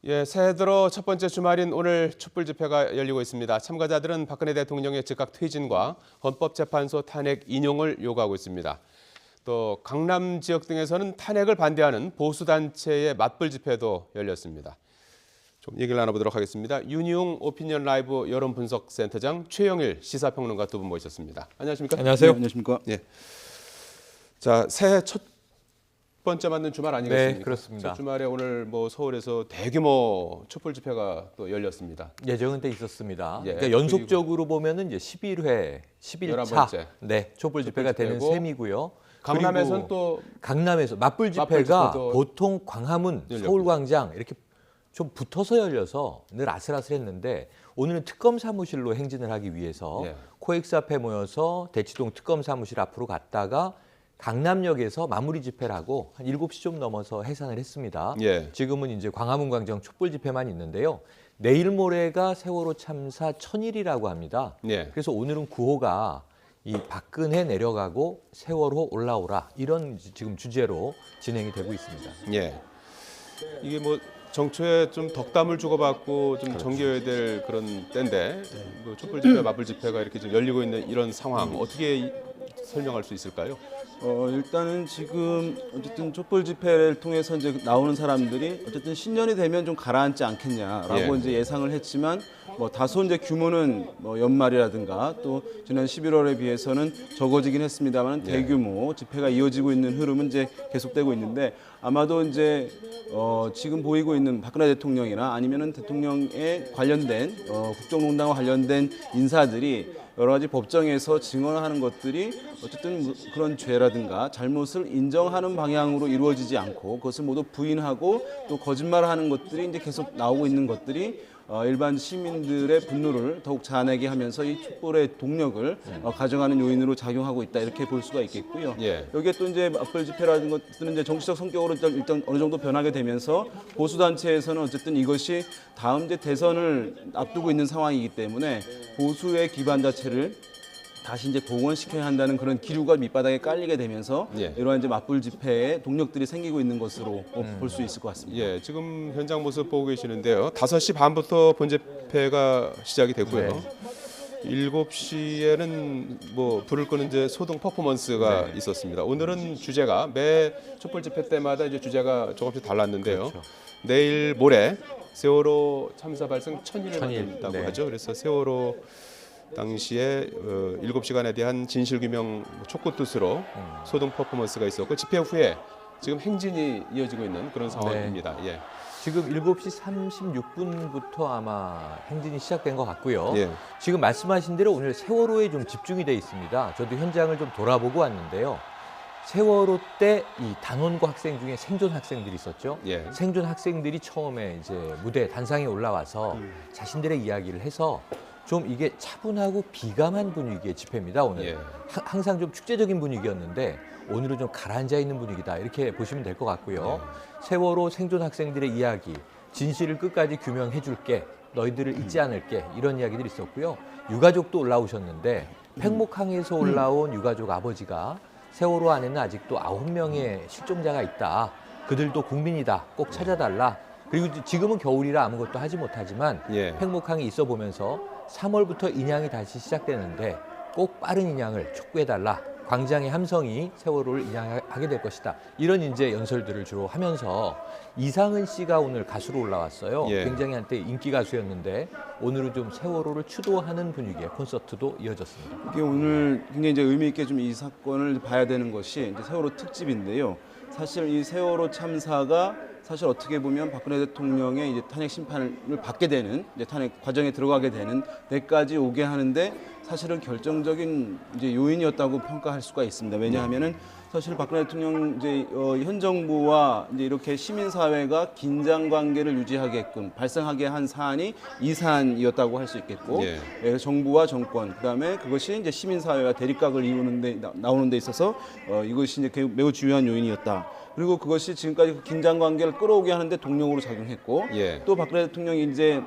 예, 새해 들어 첫 번째 주말인 오늘 촛불 집회가 열리고 있습니다. 참가자들은 박근혜 대통령의 즉각 퇴진과 헌법재판소 탄핵 인용을 요구하고 있습니다. 또 강남 지역 등에서는 탄핵을 반대하는 보수단체의 맞불 집회도 열렸습니다. 좀 얘기를 나눠보도록 하겠습니다. 윤희웅 오피니언 라이브 여론분석센터장, 최영일 시사평론가 두 분 모셨습니다. 안녕하십니까? 안녕하세요. 네, 안녕하십니까? 예. 자, 새해 첫 번째 맞는 주말 아니겠습니까? 네, 그렇습니다. 첫 주말에 오늘 서울에서 대규모 촛불 집회가 또 열렸습니다. 예정은 돼 있었습니다. 예, 그러니까 연속적으로 보면은 이제 11회, 11차 11번째. 네, 촛불 집회가 되는 집회고, 셈이고요. 강남에서는 그리고 또 강남에서 맞불 맞불 집회가 집회도 보통 광화문, 열렸고요. 서울광장 이렇게 좀 붙어서 열려서 늘 아슬아슬했는데 오늘은 특검 사무실로 행진을 하기 위해서 예. 코엑스 앞에 모여서 대치동 특검 사무실 앞으로 갔다가 강남역에서 마무리 집회를 하고 한 7시 좀 넘어서 해산을 했습니다. 예. 지금은 이제 광화문 광장 촛불 집회만 있는데요. 내일 모레가 세월호 참사 1000일이라고 합니다. 예. 그래서 오늘은 구호가 이 박근혜 내려가고 세월호 올라오라 이런 지금 주제로 진행이 되고 있습니다. 예. 이게 정초에 좀 덕담을 주고받고 좀 정겨워야 될 그런 때인데 촛불 집회, 맞불 집회가 이렇게 좀 열리고 있는 이런 상황 어떻게 설명할 수 있을까요? 일단은 지금 어쨌든 촛불 집회를 통해서 이제 나오는 사람들이 어쨌든 신년이 되면 좀 가라앉지 않겠냐라고 예. 이제 예상을 했지만 다소 이제 규모는 연말이라든가 또 지난 11월에 비해서는 적어지긴 했습니다만 대규모 집회가 이어지고 있는 흐름은 이제 계속되고 있는데 아마도 이제 지금 보이고 있는 박근혜 대통령이나 아니면은 대통령에 관련된 국정농단과 관련된 인사들이 여러 가지 법정에서 증언하는 것들이 어쨌든 그런 죄라든가 잘못을 인정하는 방향으로 이루어지지 않고 그것을 모두 부인하고 또 거짓말하는 것들이 이제 계속 나오고 있는 것들이 일반 시민들의 분노를 더욱 자아내게 하면서 이 촛불의 동력을 가져가는 요인으로 작용하고 있다 이렇게 볼 수가 있겠고요. 예. 여기에 또 이제 맞불 집회라는 것들은 이제 정치적 성격으로 일단 어느 정도 변하게 되면서 보수 단체에서는 어쨌든 이것이 다음 이제 대선을 앞두고 있는 상황이기 때문에 보수의 기반 자체를 다시 이제 복원시켜야 한다는 그런 기류가 밑바닥에 깔리게 되면서 예. 이러한 이제 맞불 집회에 동력들이 생기고 있는 것으로 볼 수 있을 것 같습니다. 예, 지금 현장 모습 보고 계시는데요. 5시 반부터 본 집회가 시작이 됐고요. 네. 7시에는 불을 끄는 이제 소등 퍼포먼스가 있었습니다. 오늘은 주제가 매 촛불 집회 때마다 이제 주제가 조금씩 달랐는데요. 그렇죠. 내일 모레 세월호 참사 발생 1000일을 천일, 맞는다고 네. 하죠. 그래서 세월호 당시에 7시간에 대한 진실규명 촉구뜻으로 소등 퍼포먼스가 있었고 집회 후에 지금 행진이 이어지고 있는 그런 상황입니다. 예. 지금 7시 36분부터 아마 행진이 시작된 것 같고요. 예. 지금 말씀하신 대로 오늘 세월호에 좀 집중이 돼 있습니다. 저도 현장을 좀 돌아보고 왔는데요. 세월호 때 이 단원고 학생 중에 생존 학생들이 있었죠. 예. 생존 학생들이 처음에 이제 무대 단상에 올라와서 자신들의 이야기를 해서 좀 이게 차분하고 비감한 분위기의 집회입니다. 오늘 예. 항상 좀 축제적인 분위기였는데 오늘은 좀 가라앉아 있는 분위기다 이렇게 보시면 될 것 같고요. 세월호 생존 학생들의 이야기, 진실을 끝까지 규명해 줄게, 너희들을 잊지 않을게 이런 이야기들이 있었고요. 유가족도 올라오셨는데 팽목항에서 올라온 유가족 아버지가 세월호 안에는 아직도 9명의 실종자가 있다. 그들도 국민이다. 꼭 찾아달라. 그리고 지금은 겨울이라 아무것도 하지 못하지만 예. 팽목항이 있어 보면서 3월부터 인양이 다시 시작되는데 꼭 빠른 인양을 촉구해달라. 광장의 함성이 세월호를 인양하게 될 것이다. 이런 이제 연설들을 주로 하면서 이상은 씨가 오늘 가수로 올라왔어요. 예. 굉장히 한때 인기 가수였는데 오늘은 좀 세월호를 추도하는 분위기의 콘서트도 이어졌습니다. 이게 오늘 굉장히 이제 의미 있게 좀 이 사건을 봐야 되는 것이 이제 세월호 특집인데요. 사실 이 세월호 참사가 사실 어떻게 보면 박근혜 대통령의 이제 탄핵 심판을 받게 되는 이제 탄핵 과정에 들어가게 되는 데까지 오게 하는데 사실은 결정적인 이제 요인이었다고 평가할 수가 있습니다. 왜냐하면은 사실 박근혜 대통령 이제 현 정부와 이제 이렇게 시민 사회가 긴장 관계를 유지하게끔 발생하게 한 사안이 이 사안이었다고 할 수 있겠고, 예. 정부와 정권 그다음에 그것이 이제 시민 사회와 대립각을 이루는데 나오는 데 있어서 이것이 이제 매우 중요한 요인이었다. 그리고 그것이 지금까지 그 긴장 관계를 끌어오게 하는데 동력으로 작용했고, 예. 또 박근혜 대통령이 이제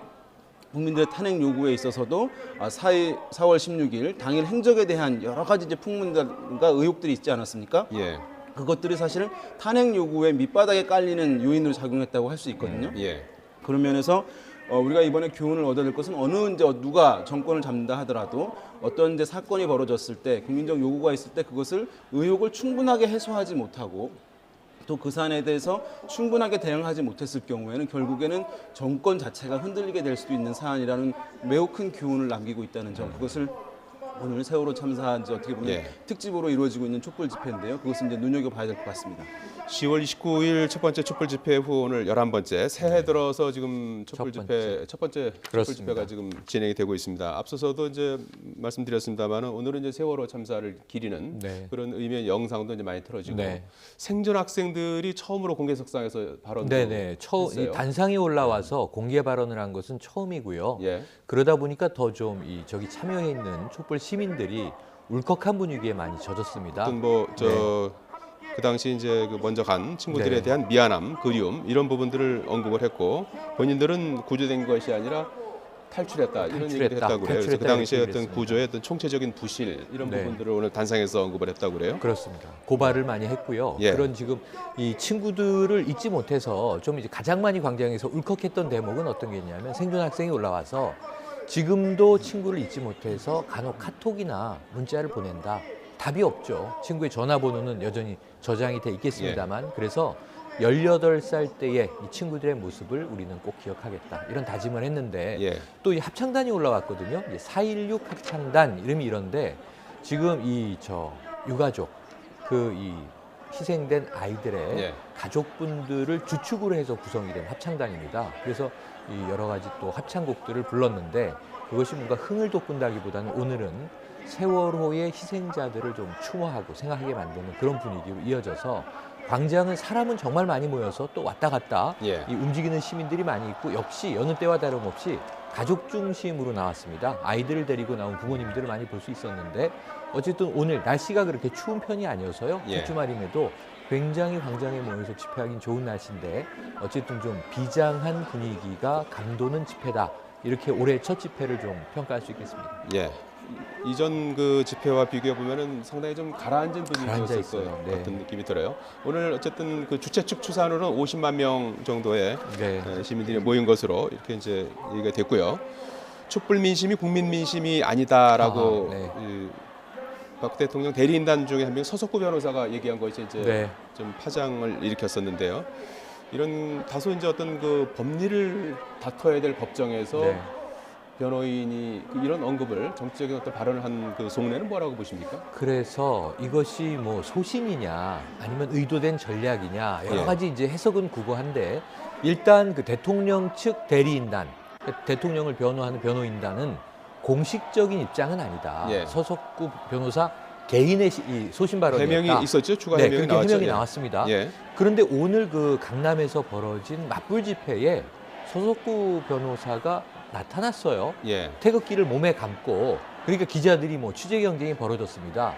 국민들의 탄핵 요구에 있어서도 4월 16일 당일 행적에 대한 여러 가지 이제 풍문과 의혹들이 있지 않았습니까? 예. 그것들이 사실은 탄핵 요구의 밑바닥에 깔리는 요인으로 작용했다고 할 수 있거든요. 예. 그런 면에서 우리가 이번에 교훈을 얻어야 될 것은 어느 이제 누가 정권을 잡는다 하더라도 어떤 이제 사건이 벌어졌을 때 국민적 요구가 있을 때 그것을 의혹을 충분하게 해소하지 못하고 또 그 사안에 대해서 충분하게 대응하지 못했을 경우에는 결국에는 정권 자체가 흔들리게 될 수도 있는 사안이라는 매우 큰 교훈을 남기고 있다는 점, 그것을 오늘 세월호 참사 이제 어떻게 보면 특집으로 이루어지고 있는 촛불 집회인데요. 그것은 이제 눈여겨봐야 될 것 같습니다. 10월 29일 첫 번째 촛불 집회 후 오늘 11번째 새해 들어서 지금 촛불 집회 첫 번째 촛불 그렇습니다. 집회가 지금 진행이 되고 있습니다. 앞서서도 이제 말씀드렸습니다만은 오늘은 이제 세월호 참사를 기리는 네. 그런 의미의 영상도 이제 많이 틀어지고 네. 생존 학생들이 처음으로 공개석상에서 발언도 네네. 했어요. 이 단상에 올라와서 공개 발언을 한 것은 처음이고요. 예. 그러다 보니까 더 좀 저기 참여해 있는 촛불 시민들이 울컥한 분위기에 많이 젖었습니다. 어떤 그 당시 이제 그 먼저 간 친구들에 네. 대한 미안함, 그리움 이런 부분들을 언급을 했고 본인들은 구조된 것이 아니라 탈출했다 이런 얘기를 탈출했다. 했다고 그래요. 그래서 그 탈출했다 당시에 이렇게 어떤 얘기를 구조의 어떤 총체적인 부실 이런 네. 부분들을 오늘 단상에서 언급을 했다고 그래요. 그렇습니다. 고발을 많이 했고요. 예. 그런 지금 이 친구들을 잊지 못해서 좀 이제 가장 많이 광장에서 울컥했던 대목은 어떤 게 있냐면 생존 학생이 올라와서 지금도 친구를 잊지 못해서 간혹 카톡이나 문자를 보낸다. 답이 없죠. 친구의 전화번호는 여전히 저장이 돼 있겠습니다만 그래서 18살 때의 이 친구들의 모습을 우리는 꼭 기억하겠다. 이런 다짐을 했는데 예. 또 이 합창단이 올라왔거든요. 416 합창단 이름이 이런데 지금 유가족 이 희생된 아이들의 예. 가족분들을 주축으로 해서 구성이 된 합창단입니다. 그래서 이 여러 가지 또 합창곡들을 불렀는데 그것이 뭔가 흥을 돋군다기보다는 오늘은 세월호의 희생자들을 좀 추모하고 생각하게 만드는 그런 분위기로 이어져서 광장은 사람은 정말 많이 모여서 또 왔다 갔다 예. 이 움직이는 시민들이 많이 있고 역시 여느 때와 다름없이 가족 중심으로 나왔습니다. 아이들을 데리고 나온 부모님들을 많이 볼 수 있었는데 어쨌든 오늘 날씨가 그렇게 추운 편이 아니어서요. 예. 첫 주말임에도 굉장히 광장에 모여서 집회하기는 좋은 날씨인데 어쨌든 좀 비장한 분위기가 감도는 집회다. 이렇게 올해 첫 집회를 좀 평가할 수 있겠습니다. 예. 이전 그 집회와 비교해 보면은 상당히 좀 가라앉은 가라앉아 분위기였을 있어요. 것 네. 같은 느낌이 들어요. 오늘 어쨌든 그 주최 측 추산으로는 50만 명 정도의 네. 시민들이 모인 것으로 이렇게 이제 얘기가 됐고요. 촛불 민심이 국민 민심이 아니다라고 네. 박 대통령 대리인단 중에 한 명 서석구 변호사가 얘기한 것이 이제 네. 좀 파장을 일으켰었는데요. 이런 다소 이제 어떤 그 법리를 다퉈야 될 법정에서 네. 변호인이 이런 언급을 정치적인 어떤 발언을 한 그 속내는 뭐라고 보십니까? 그래서 이것이 뭐 소신이냐 아니면 의도된 전략이냐 여러 예. 가지 이제 해석은 구구한데 일단 그 대통령 측 대리인단, 대통령을 변호하는 변호인단은 공식적인 입장은 아니다. 예. 서석구 변호사 개인의 이 소신 발언이었다. 해명이 있었죠? 추가 네, 해명이 그렇게 나왔죠? 해명이 예. 나왔습니다. 예. 그런데 오늘 그 강남에서 벌어진 맞불 집회에 서석구 변호사가 나타났어요. 예. 태극기를 몸에 감고 그러니까 기자들이 뭐 취재 경쟁이 벌어졌습니다.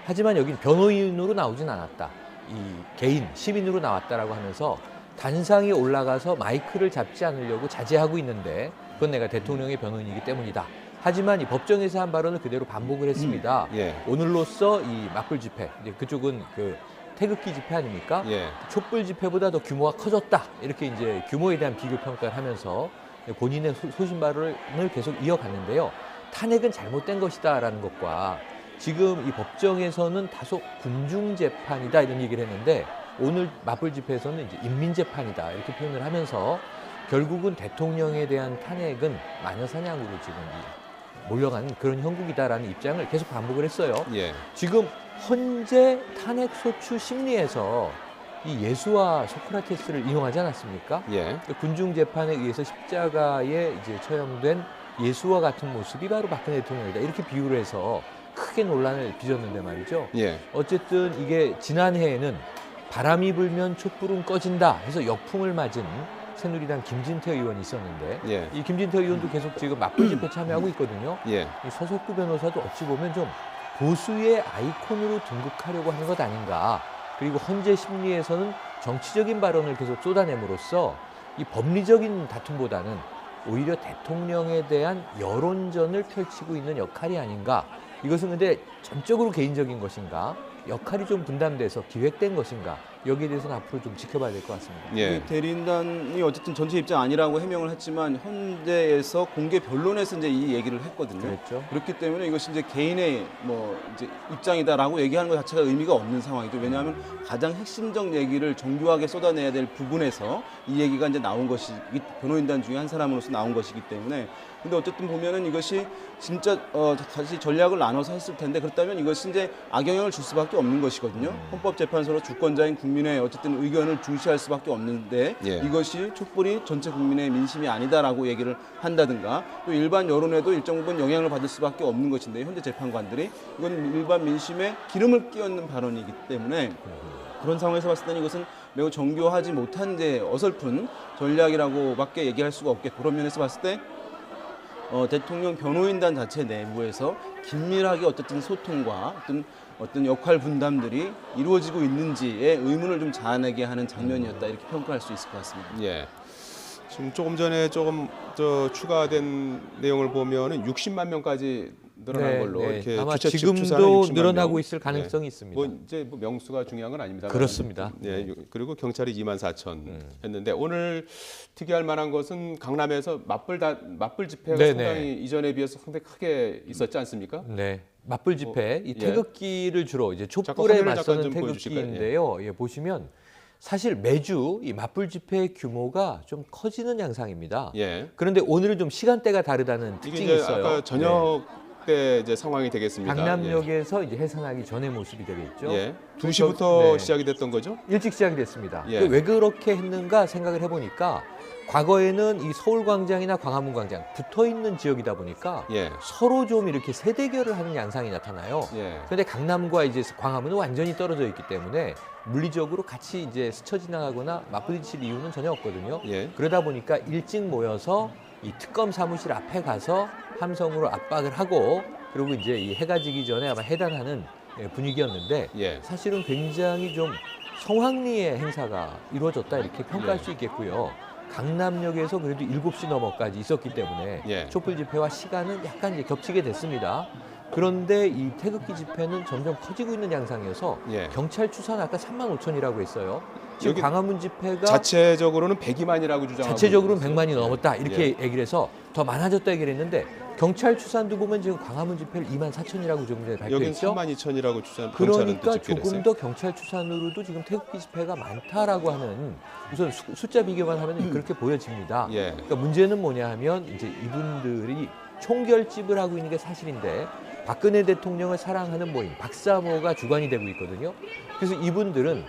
하지만 여긴 변호인으로 나오진 않았다. 이 개인 시민으로 나왔다라고 하면서 단상에 올라가서 마이크를 잡지 않으려고 자제하고 있는데 그건 내가 대통령의 변호인이기 때문이다. 하지만 이 법정에서 한 발언을 그대로 반복을 했습니다. 예. 오늘로써 이 맞불 집회, 이제 그쪽은 그 태극기 집회 아닙니까? 예. 촛불 집회보다 더 규모가 커졌다. 이렇게 이제 규모에 대한 비교 평가를 하면서 본인의 소신 발언을 계속 이어갔는데요. 탄핵은 잘못된 것이다라는 것과 지금 이 법정에서는 다소 군중 재판이다 이런 얘기를 했는데 오늘 맞불 집회에서는 이제 인민 재판이다 이렇게 표현을 하면서 결국은 대통령에 대한 탄핵은 마녀사냥으로 지금 몰려가는 그런 형국이다라는 입장을 계속 반복을 했어요. 예. 지금 헌재 탄핵 소추 심리에서 이 예수와 소크라테스를 이용하지 않았습니까? 예. 군중 재판에 의해서 십자가에 이제 처형된 예수와 같은 모습이 바로 박근혜 대통령이다. 이렇게 비유를 해서 크게 논란을 빚었는데 말이죠. 예. 어쨌든 이게 지난해에는 바람이 불면 촛불은 꺼진다 해서 역풍을 맞은 새누리당 김진태 의원이 있었는데 예. 이 김진태 의원도 계속 지금 맞불 집회 참여하고 있거든요. 예. 이 서석구 변호사도 어찌 보면 좀 보수의 아이콘으로 등극하려고 하는 것 아닌가. 그리고 헌재 심리에서는 정치적인 발언을 계속 쏟아냄으로써 이 법리적인 다툼보다는 오히려 대통령에 대한 여론전을 펼치고 있는 역할이 아닌가. 이것은 근데 전적으로 개인적인 것인가, 역할이 좀 분담돼서 기획된 것인가, 여기에 대해서는 앞으로 좀 지켜봐야 될 것 같습니다. 예. 이 대리인단이 어쨌든 전체 입장 아니라고 해명을 했지만 헌재에서 공개 변론에서 이제 이 얘기를 했거든요. 그랬죠. 그렇기 때문에 이것이 이제 개인의 뭐 이제 입장이다라고 얘기하는 것 자체가 의미가 없는 상황이죠. 왜냐하면 가장 핵심적 얘기를 정교하게 쏟아내야 될 부분에서 이 얘기가 이제 나온 것이 변호인단 중에 한 사람으로서 나온 것이기 때문에. 근데 어쨌든 보면은 이것이 진짜 다시 전략을 나눠서 했을 텐데 그렇다면 이것이 이제 악영향을 줄 수밖에 없는 것이거든요. 헌법재판소로 주권자인 국민의 어쨌든 의견을 중시할 수밖에 없는데 예. 이것이 촛불이 전체 국민의 민심이 아니다라고 얘기를 한다든가 또 일반 여론에도 일정 부분 영향을 받을 수밖에 없는 것인데 현재 재판관들이 이건 일반 민심에 기름을 끼얹는 발언이기 때문에 그런 상황에서 봤을 때는 이것은 매우 정교하지 못한 이제 어설픈 전략이라고밖에 얘기할 수가 없겠고 그런 면에서 봤을 때 대통령 변호인단 자체 내부에서 긴밀하게 어쨌든 소통과 어떤 역할 분담들이 이루어지고 있는지에 의문을 좀 자아내게 하는 장면이었다 이렇게 평가할 수 있을 것 같습니다. 예. 지금 조금 전에 조금 추가된 내용을 보면은 60만 명까지 늘어난 걸로 이렇게 아마 주최 측 추산은 지금도 60만 늘어나고 명. 있을 가능성이 있습니다. 뭐 이제 뭐 명수가 중요한 건 아닙니다. 그렇습니다. 예. 그리고 경찰이 24,000 했는데 오늘 특이할 만한 것은 강남에서 맞불 집회가 네네. 상당히 이전에 비해서 상당히 크게 있었지 않습니까? 네. 맞불 집회, 이 예. 태극기를 주로 이제 잠깐 촛불에 화면을 잠깐 맞서는 좀 보여주실까요? 태극기인데요. 예, 보시면 사실 매주 이 맞불 집회의 규모가 좀 커지는 양상입니다. 예. 그런데 오늘은 좀 시간대가 다르다는 이게 특징이 이제 있어요. 아까 저녁 때 이제 상황이 되겠습니다. 강남역에서 이제 해산하기 전의 모습이 되겠죠. 예. 2시부터 네. 시작이 됐던 거죠? 일찍 시작이 됐습니다. 예. 왜 그렇게 했는가 생각을 해보니까 과거에는 이 서울광장이나 광화문광장 붙어 있는 지역이다 보니까 예. 서로 좀 이렇게 세대결을 하는 양상이 나타나요. 예. 그런데 강남과 이제 광화문은 완전히 떨어져 있기 때문에 물리적으로 같이 이제 스쳐 지나가거나 맞부딪힐 이유는 전혀 없거든요. 예. 그러다 보니까 일찍 모여서 이 특검 사무실 앞에 가서 함성으로 압박을 하고 그리고 이제 이 해가 지기 전에 아마 해단하는 분위기였는데 예. 사실은 굉장히 좀 성황리의 행사가 이루어졌다 이렇게 평가할 예. 수 있겠고요. 강남역에서 그래도 7시 넘어까지 있었기 때문에 예. 촛불 집회와 시간은 약간 이제 겹치게 됐습니다. 그런데 이 태극기 집회는 점점 커지고 있는 양상이어서 예. 경찰 추산 아까 35,000이라고 했어요. 지금 여기 광화문 집회가 자체적으로는 102만이라고 주장하고 자체적으로는 있어요. 100만이 넘었다 이렇게 예. 얘기를 해서 더 많아졌다 얘기를 했는데 경찰 추산도 보면 지금 광화문 집회를 24,000이라고 조금 전에 여긴 발표했죠. 32,000이라고 추산. 그러니까 집계를 조금 했어요. 더 경찰 추산으로도 지금 태극기 집회가 많다라고 하는 우선 숫자 비교만 하면 그렇게 보여집니다. 예. 그러니까 문제는 뭐냐 하면 이제 이분들이 총결집을 하고 있는 게 사실인데 박근혜 대통령을 사랑하는 모임 박사모가 주관이 되고 있거든요. 그래서 이분들은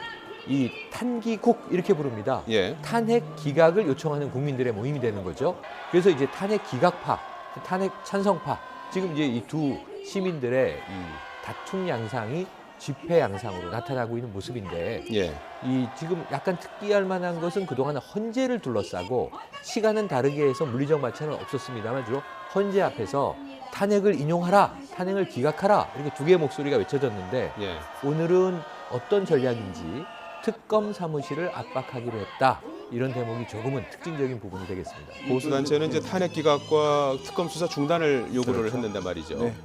이 탄기국 이렇게 부릅니다. 예. 탄핵 기각을 요청하는 국민들의 모임이 되는 거죠. 그래서 이제 탄핵 기각파, 탄핵 찬성파 지금 이제 이 두 시민들의 이 다툼 양상이 집회 양상으로 나타나고 있는 모습인데 예. 이 지금 약간 특기할 만한 것은 그동안 헌재를 둘러싸고 시간은 다르게 해서 물리적 마찰은 없었습니다만 주로 헌재 앞에서 탄핵을 인용하라, 탄핵을 기각하라 이렇게 두 개의 목소리가 외쳐졌는데 예. 오늘은 어떤 전략인지 특검 사무실을 압박하기로 했다. 이런 대목이 조금은 특징적인 부분이 되겠습니다. 보수 단체는 이제 탄핵 기각과 특검 수사 중단을 요구를 그렇죠. 했는데 말이죠. 네.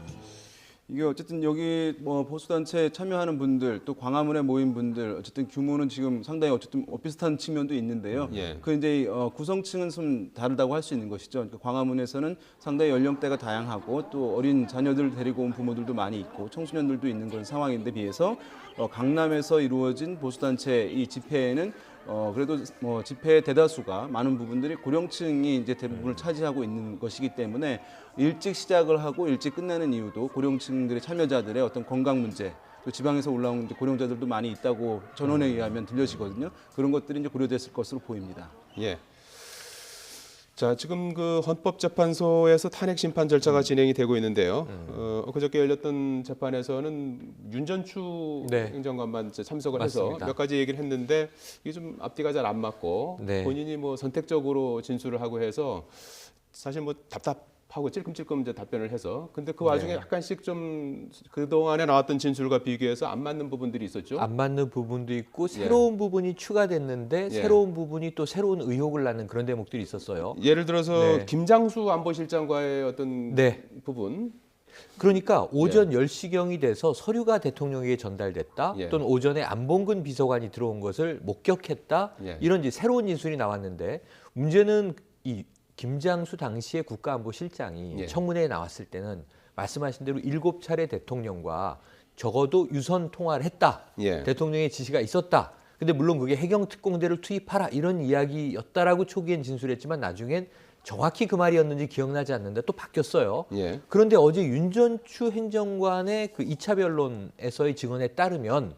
이게 어쨌든 여기 뭐 보수단체에 참여하는 분들 또 광화문에 모인 분들 어쨌든 규모는 지금 상당히 어쨌든 비슷한 측면도 있는데요. 예. 그 이제 구성층은 좀 다르다고 할 수 있는 것이죠. 그러니까 광화문에서는 상당히 연령대가 다양하고 또 어린 자녀들 데리고 온 부모들도 많이 있고 청소년들도 있는 그런 상황인데 비해서 강남에서 이루어진 보수단체 이 집회에는 그래도 뭐 집회의 대다수가 많은 부분들이 고령층이 이제 대부분을 차지하고 있는 것이기 때문에 일찍 시작을 하고 일찍 끝나는 이유도 고령층들의 참여자들의 어떤 건강 문제 또 지방에서 올라온 이제 고령자들도 많이 있다고 전원에 의하면 들려지거든요. 그런 것들이 이제 고려됐을 것으로 보입니다. 예. 자, 지금 그 헌법재판소에서 탄핵 심판 절차가 진행이 되고 있는데요. 그저께 열렸던 재판에서는 윤전추 네. 행정관만 이제 참석을 맞습니다. 해서 몇 가지 얘기를 했는데 이게 좀 앞뒤가 잘 안 맞고 네. 본인이 뭐 선택적으로 진술을 하고 해서 사실 뭐 답답하고 찔끔찔끔 이제 답변을 해서 근데 그 와중에 네. 약간씩 좀 그동안에 나왔던 진술과 비교해서 안 맞는 부분들이 있었죠. 안 맞는 부분도 있고 새로운 부분이 추가됐는데 예. 새로운 부분이 또 새로운 의혹을 낳는 그런 대목들이 있었어요. 예를 들어서 네. 김장수 안보실장과의 어떤 네. 부분 그러니까 오전 10시경이 돼서 서류가 대통령에게 전달됐다. 예. 또는 오전에 안봉근 비서관이 들어온 것을 목격했다. 예. 이런 이제 새로운 진술이 나왔는데 문제는 이 김장수 당시의 국가안보실장이 예. 청문회에 나왔을 때는 말씀하신 대로 7차례 대통령과 적어도 유선 통화를 했다. 예. 대통령의 지시가 있었다. 근데 물론 그게 해경 특공대를 투입하라 이런 이야기였다라고 초기엔 진술했지만 나중엔 정확히 그 말이었는지 기억나지 않는데 또 바뀌었어요. 예. 그런데 어제 윤전추 행정관의 그 2차 변론에서의 증언에 따르면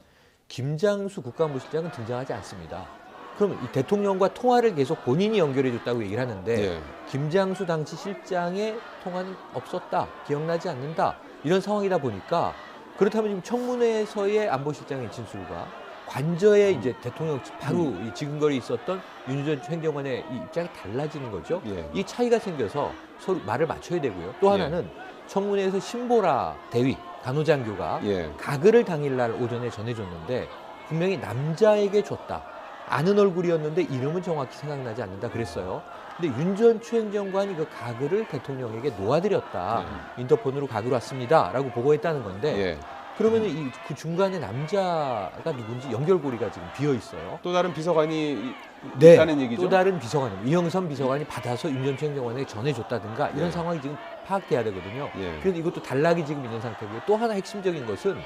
김장수 국가안보실장은 등장하지 않습니다. 그럼 이 대통령과 통화를 계속 본인이 연결해줬다고 얘기를 하는데 예. 김장수 당시 실장의 통화는 없었다, 기억나지 않는다 이런 상황이다 보니까 그렇다면 지금 청문회에서의 안보실장의 진술과 관저에 이제 대통령 바로 이 지근거리 있었던 윤전추 행정관의 이 입장이 달라지는 거죠. 예. 이 차이가 생겨서 서로 말을 맞춰야 되고요. 또 하나는 청문회에서 신보라 대위 간호장교가 예. 가글을 당일날 오전에 전해줬는데 분명히 남자에게 줬다. 아는 얼굴이었는데 이름은 정확히 생각나지 않는다 그랬어요. 근데 윤전추 행정관이 그 가글을 대통령에게 놓아드렸다. 인터폰으로 가글 왔습니다라고 보고했다는 건데 예. 그러면 그 중간에 남자가 누군지 연결고리가 지금 비어 있어요. 또 다른 비서관이 네, 있다는 얘기죠. 또 다른 비서관, 이영선 비서관이 받아서 윤전추 행정관에게 전해줬다든가 이런 예. 상황이 지금 파악돼야 되거든요. 예. 그런데 이것도 단락이 지금 있는 상태고요. 또 하나 핵심적인 것은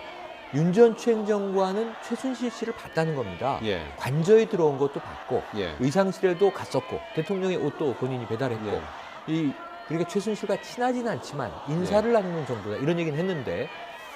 윤전추 행정관은 최순실 씨를 봤다는 겁니다. 예. 관저에 들어온 것도 봤고 예. 의상실에도 갔었고 대통령의 옷도 본인이 배달했고 예. 그러니까 최순실과 친하지는 않지만 인사를 나누는 정도다 이런 얘기는 했는데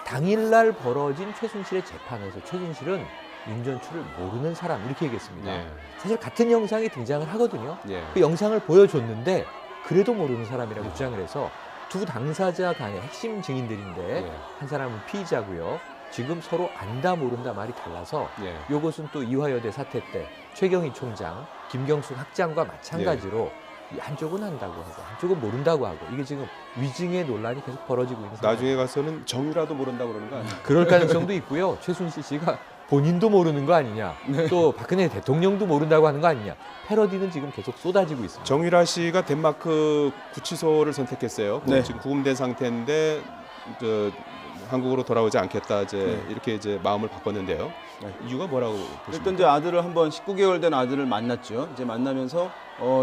당일날 벌어진 최순실의 재판에서 최순실은 윤전추를 모르는 사람 이렇게 얘기했습니다. 예. 사실 같은 영상이 등장을 하거든요. 예. 그 영상을 보여줬는데 그래도 모르는 사람이라고 주장을 해서 두 당사자 간의 핵심 증인들인데 예. 한 사람은 피의자고요. 지금 서로 안다 모른다 말이 달라서 예. 이것은 또 이화여대 사태 때 최경희 총장, 김경숙 학장과 마찬가지로 이 한쪽은 안다고 하고 한쪽은 모른다고 하고 이게 지금 위증의 논란이 계속 벌어지고 있는 상황입니다. 나중에 가서는 정유라도 모른다고 그러는 거 아니에요? 그럴 가능성도 있고요. 최순실 씨가 본인도 모르는 거 아니냐. 또 박근혜 대통령도 모른다고 하는 거 아니냐. 패러디는 지금 계속 쏟아지고 있습니다. 정유라 씨가 덴마크 구치소를 선택했어요. 네. 지금 구금된 상태인데 한국으로 돌아오지 않겠다 이렇게 이제 마음을 바꿨는데요. 이유가 뭐라고 보십니까? 일단 이제 아들을 한번 19개월 된 아들을 만났죠. 이제 만나면서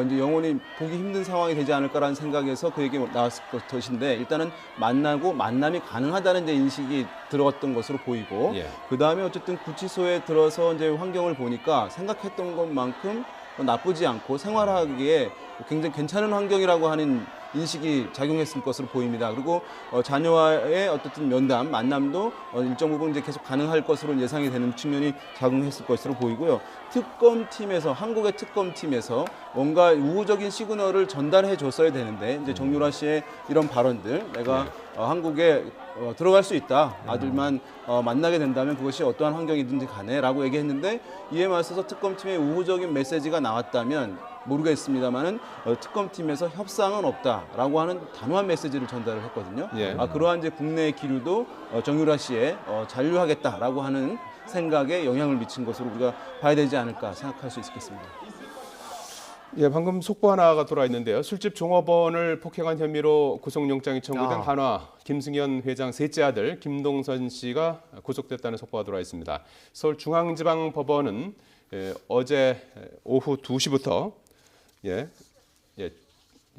이제 영원히 보기 힘든 상황이 되지 않을까라는 생각에서 그 얘기 나왔을 것인데 일단은 만나고 만남이 가능하다는 이제 인식이 들어갔던 것으로 보이고 예. 그 다음에 어쨌든 구치소에 들어서 이제 환경을 보니까 생각했던 것만큼 나쁘지 않고 생활하기에 굉장히 괜찮은 환경이라고 하는 인식이 작용했을 것으로 보입니다. 그리고 자녀와의 어쨌든 면담, 만남도 일정 부분 이제 계속 가능할 것으로 예상이 되는 측면이 작용했을 것으로 보이고요. 특검팀에서 한국의 특검팀에서 뭔가 우호적인 시그널을 전달해 줬어야 되는데 이제 정유라 씨의 이런 발언들, 내가 한국에 들어갈 수 있다. 아들만 만나게 된다면 그것이 어떠한 환경이든지 간에라고 얘기했는데 이에 맞서서 특검팀의 우호적인 메시지가 나왔다면 모르겠습니다만은 특검팀에서 협상은 없다라고 하는 단호한 메시지를 전달을 했거든요. 예. 그러한 이제 국내의 기류도 정유라 씨의 잔류하겠다라고 하는 생각에 영향을 미친 것으로 우리가 봐야 되지 않을까 생각할 수 있겠습니다. 예, 방금 속보 하나가 들어와 있는데요. 술집 종업원을 폭행한 혐의로 구속영장이 청구된 한화 김승현 회장 셋째 아들 김동선 씨가 구속됐다는 속보가 들어와 있습니다. 서울중앙지방법원은 어제 오후 2시부터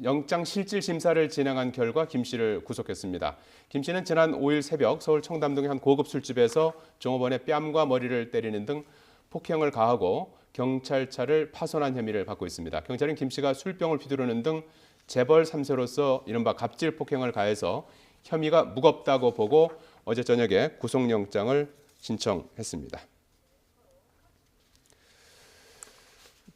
영장 실질 심사를 진행한 결과 김 씨를 구속했습니다. 김 씨는 지난 5일 새벽 서울 청담동의 한 고급 술집에서 종업원의 뺨과 머리를 때리는 등 폭행을 가하고 경찰차를 파손한 혐의를 받고 있습니다. 경찰은 김 씨가 술병을 휘두르는 등 재벌 3세로서 이른바 갑질 폭행을 가해서 혐의가 무겁다고 보고 어제 저녁에 구속영장을 신청했습니다.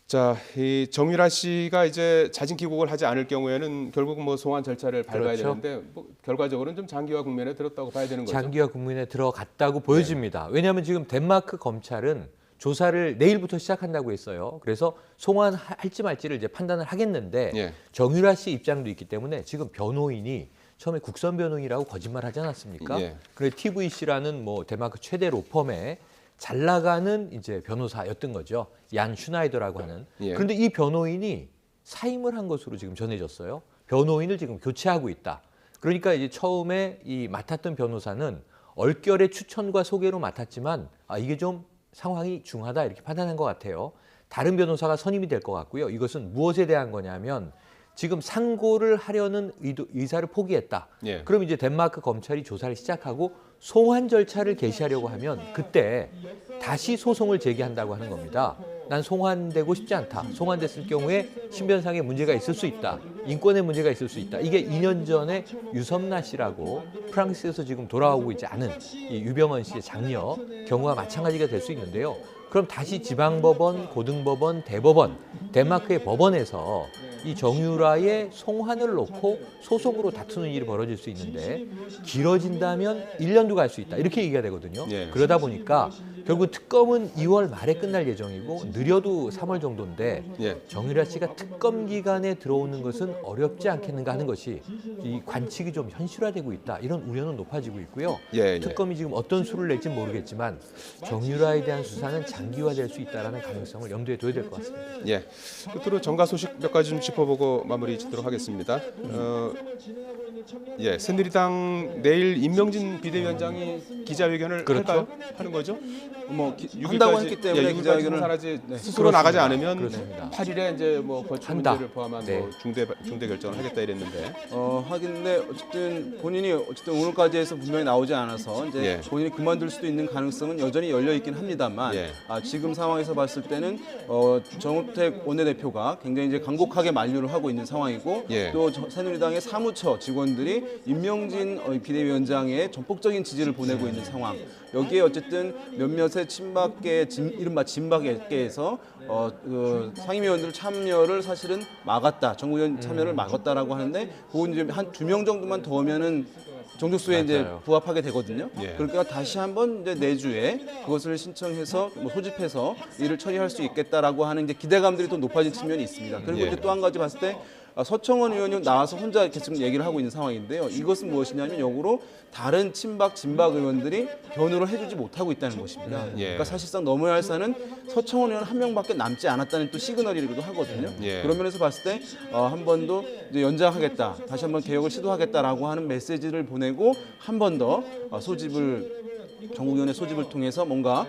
자, 이 정유라 씨가 이제 자진 귀국을 하지 않을 경우에는 결국 뭐 소환 절차를 밟아야 그렇죠. 되는데 결과적으로는 좀 장기화 국면에 들었다고 봐야 되는 거죠. 장기화 국면에 들어갔다고 보여집니다. 왜냐하면 지금 덴마크 검찰은 조사를 내일부터 시작한다고 했어요. 그래서 송환할지 말지를 이제 판단을 하겠는데 예. 정유라 씨 입장도 있기 때문에 지금 변호인이 처음에 국선 변호인이라고 거짓말하지 않았습니까? 예. 그래 TVC라는 뭐 덴마크 최대 로펌에 잘 나가는 이제 변호사였던 거죠. 얀 슈나이더라고 하는. 예. 그런데 이 변호인이 사임을 한 것으로 지금 전해졌어요. 변호인을 지금 교체하고 있다. 그러니까 이제 처음에 이 맡았던 변호사는 얼결에 추천과 소개로 맡았지만 이게 좀 상황이 중하다 이렇게 판단한 것 같아요. 다른 변호사가 선임이 될 것 같고요. 이것은 무엇에 대한 거냐면 지금 상고를 하려는 의사를 포기했다. 예. 그럼 이제 덴마크 검찰이 조사를 시작하고 송환 절차를 개시하려고 하면 그때 다시 소송을 제기한다고 하는 겁니다. 난 송환되고 싶지 않다. 송환됐을 경우에 신변상에 문제가 있을 수 있다. 인권에 문제가 있을 수 있다. 이게 2년 전에 유섬나 씨라고 프랑스에서 지금 돌아오고 있지 않은 이 유병헌 씨의 장녀 경우와 마찬가지가 될 수 있는데요. 그럼 다시 지방법원, 고등법원, 대법원, 덴마크의 법원에서 이 정유라의 송환을 놓고 소송으로 다투는 일이 벌어질 수 있는데 길어진다면 1년도 갈 수 있다. 이렇게 얘기가 되거든요. 예. 그러다 보니까 결국 특검은 2월 말에 끝날 예정이고 느려도 3월 정도인데 예. 정유라 씨가 특검 기간에 들어오는 것은 어렵지 않겠는가 하는 것이 이 관측이 좀 현실화되고 있다. 이런 우려는 높아지고 있고요. 예, 예. 특검이 지금 어떤 수를 낼지 모르겠지만 정유라에 대한 수사는 장기화될 수 있다는 가능성을 염두에 둬야 될 것 같습니다. 예. 끝으로 정가 소식 몇 가지 좀 짚어보고 마무리 짓도록 하겠습니다. 예, 새누리당 내일 임명진 비대위원장이 기자회견을 그렇죠. 할까요? 하는 거죠? 뭐 육일까지- 한다고 했기 때문에 예, 기자회견을 기자회견을 네. 스스로 나가지 않으면 그렇습니다. 8일에 이제 뭐 거취 한다. 문제를 포함한 네. 뭐 중대 결정을 하겠다 이랬는데. 하긴데 어쨌든 본인이 오늘까지 해서 분명히 나오지 않아서 이제 예. 본인이 그만둘 수도 있는 가능성은 여전히 열려 있긴 합니다만 예. 지금 상황에서 봤을 때는 정우택 원내대표가 굉장히 이제 강곡하게 만류를 하고 있는 상황이고 예. 또 새누리당의 사무처 직원들이 임명진 비대위원장의 전폭적인 지지를 보내고 있는 상황. 여기에 어쨌든 몇몇의 친박계 이른바 진박계에서 그 상임위원들 참여를 사실은 막았다. 정부위원 참여를 막았다라고 하는데 그건 이제 한 2명 정도만 더 오면은 정족수에 이제 맞아요. 부합하게 되거든요. 예. 그러니까 다시 한번 이제 내주에 그것을 신청해서 뭐 소집해서 일을 처리할 수 있겠다라고 하는 이제 기대감들이 또 높아진 측면이 있습니다. 그리고 예. 이제 또 한 가지 봤을 때 서청원 의원이 나와서 혼자 계속 얘기를 하고 있는 상황인데요. 이것은 무엇이냐면 역으로 다른 친박, 진박 의원들이 변호를 해주지 못하고 있다는 것입니다. 예. 그러니까 사실상 넘어야 할 산은 서청원 의원 한 명밖에 남지 않았다는 또 시그널이기도 하거든요. 예. 그런 면에서 봤을 때 한 번 더 이제 연장하겠다, 다시 한번 개혁을 시도하겠다라고 하는 메시지를 보내고 한 번 더 소집을 전국위원회 소집을 통해서 뭔가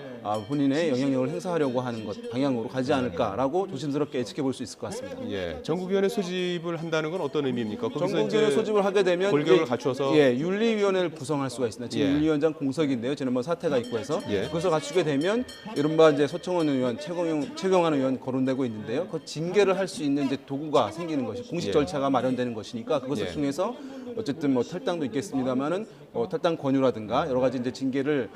본인의 영향력을 행사하려고 하는 것 방향으로 가지 않을까라고 조심스럽게 예측해 볼 수 있을 것 같습니다. 예. 전국위원회 소집을 한다는 건 어떤 의미입니까? 거기서 전국위원회 이제 소집을 하게 되면 골격을 이제 갖춰서 윤리위원회를 구성할 수가 있습니다. 지금 예. 윤리위원장 공석인데요. 지난번 사태가 있고 해서 예. 그것을 갖추게 되면 이른바 이제 서청원 의원, 최경환 의원 거론되고 있는데요. 그 징계를 할 수 있는 이제 도구가 생기는 것이 공식 예. 절차가 마련되는 것이니까 그것을 예. 통해서 어쨌든 뭐 탈당도 있겠습니다만은 탈당 권유라든가 여러 가지 이제 징계를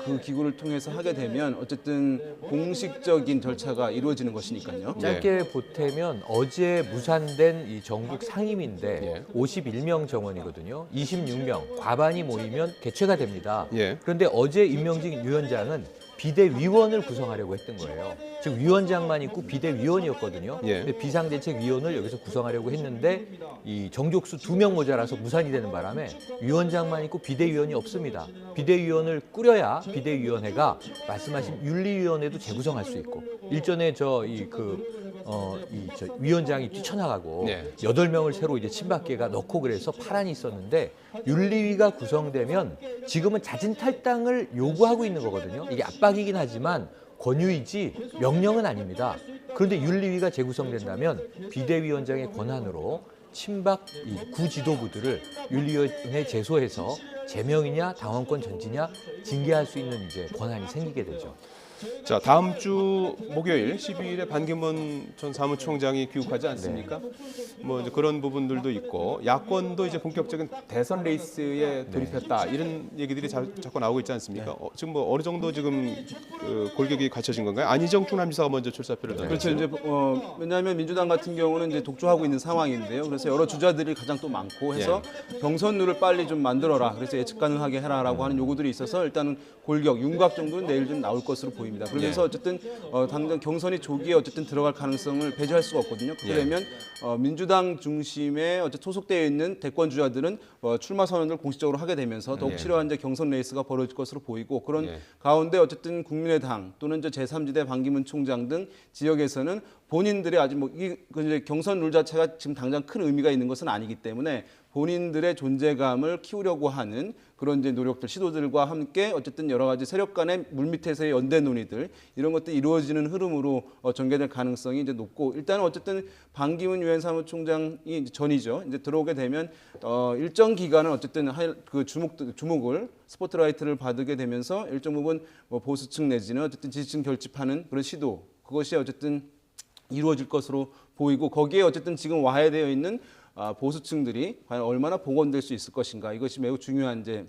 그 기구를 통해서 하게 되면 어쨌든 공식적인 절차가 이루어지는 것이니까요. 짧게 보태면 어제 무산된 이 전국 상임인데 예. 51명 정원이거든요. 26명 과반이 모이면 개최가 됩니다. 예. 그런데 어제 임명진 위원장은 비대위원을 구성하려고 했던 거예요. 즉 위원장만 있고 비대위원이었거든요. 예. 근데 비상대책위원을 여기서 구성하려고 했는데 이 정족수 2명 모자라서 무산이 되는 바람에 위원장만 있고 비대위원이 없습니다. 비대위원을 꾸려야 비대위원회가 말씀하신 윤리위원회도 재구성할 수 있고 일전에 위원장이 뛰쳐나가고 네. 8명을 새로 이제 친박계가 넣고 그래서 파란이 있었는데 윤리위가 구성되면 지금은 자진 탈당을 요구하고 있는 거거든요. 이게 압박이긴 하지만 권유이지 명령은 아닙니다. 그런데 윤리위가 재구성된다면 비대위원장의 권한으로 친박 구지도부들을 윤리위원회에 제소해서 제명이냐 당원권 정지냐 징계할 수 있는 이제 권한이 생기게 되죠. 자, 다음 주 목요일 12일에 반기문 전 사무총장이 귀국하지 않습니까? 뭐 이제 그런 부분들도 있고 야권도 이제 본격적인 대선 레이스에 돌입했다 이런 얘기들이 자꾸 나오고 있지 않습니까? 지금 뭐 어느 정도 지금 골격이 갖춰진 건가요? 안희정 충남지사가 먼저 출사표를 던졌어요. 그렇죠. 이제 왜냐하면 민주당 같은 경우는 이제 독주하고 있는 상황인데요. 그래서 여러 주자들이 가장 또 많고 해서 경선룰을 빨리 좀 만들어라. 그래서 예측 가능하게 해라라고 하는 요구들이 있어서 일단은 골격, 윤곽 정도는 내일 좀 나올 것으로 보입니다. 그러면서 어쨌든 당장 경선이 조기에 어쨌든 들어갈 가능성을 배제할 수가 없거든요. 그렇게 되면 민주당 중심에 어쨌든 소속되어 있는 대권 주자들은 출마 선언을 공식적으로 하게 되면서 더욱 치열한 이제 경선 레이스가 벌어질 것으로 보이고 그런 가운데 어쨌든 국민의당 또는 이제 제3지대 반기문 총장 등 지역에서는 본인들의 아직 그 이제 경선 룰 자체가 지금 당장 큰 의미가 있는 것은 아니기 때문에 본인들의 존재감을 키우려고 하는 그런 이제 노력들, 시도들과 함께 어쨌든 여러 가지 세력 간의 물밑에서의 연대 논의들 이런 것들이 이루어지는 흐름으로 전개될 가능성이 이제 높고 일단은 어쨌든 반기문 유엔 사무총장이 이제 전이죠. 이제 들어오게 되면 일정 기간은 어쨌든 그 주목을 스포트라이트를 받게 되면서 일정 부분 뭐 보수층 내지는 어쨌든 지지층 결집하는 그런 시도 그것이 어쨌든 이루어질 것으로 보이고 거기에 어쨌든 지금 와해되어 있는 보수층들이 과연 얼마나 복원될 수 있을 것인가 이것이 매우 중요한 이제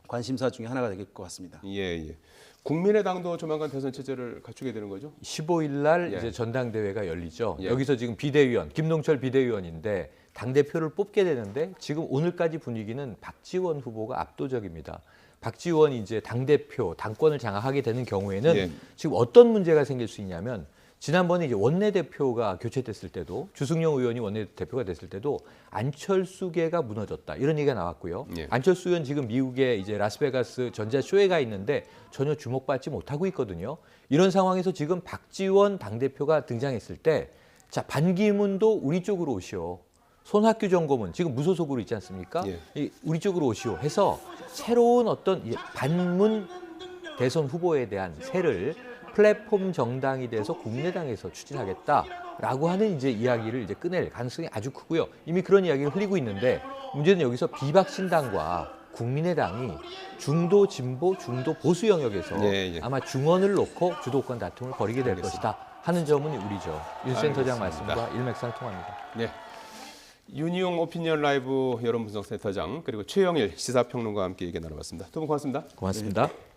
관심사 중에 하나가 될 것 같습니다. 예. 국민의당도 조만간 대선 체제를 갖추게 되는 거죠? 15일 날 예. 이제 전당대회가 열리죠. 예. 여기서 지금 비대위원 김동철 비대위원인데 당 대표를 뽑게 되는데 지금 오늘까지 분위기는 박지원 후보가 압도적입니다. 박지원이 이제 당 대표 당권을 장악하게 되는 경우에는 예. 지금 어떤 문제가 생길 수 있냐면 지난번에 이제 원내대표가 교체됐을 때도 주승용 의원이 원내대표가 됐을 때도 안철수계가 무너졌다 이런 얘기가 나왔고요. 예. 안철수 의원 지금 미국에 이제 라스베가스 전자쇼에 가 있는데 전혀 주목받지 못하고 있거든요. 이런 상황에서 지금 박지원 당대표가 등장했을 때 자 반기문도 우리 쪽으로 오시오. 손학규 정고문 지금 무소속으로 있지 않습니까? 예. 우리 쪽으로 오시오 해서 새로운 어떤 반문 대선 후보에 대한 세를 플랫폼 정당이 돼서 국민의당에서 추진하겠다라고 하는 이제 이야기를 이제 꺼낼 가능성이 아주 크고요. 이미 그런 이야기를 흘리고 있는데 문제는 여기서 비박신당과 국민의당이 중도 진보, 중도 보수 영역에서 예. 아마 중원을 놓고 주도권 다툼을 벌이게 될 것이다 하는 점은 우리죠. 윤 센터장 알겠습니다. 말씀과 일맥상통합니다. 네. 윤희용 오피니언 라이브 여론분석센터장 그리고 최영일 시사평론가와 함께 얘기 나눠봤습니다. 두 분 고맙습니다. 고맙습니다.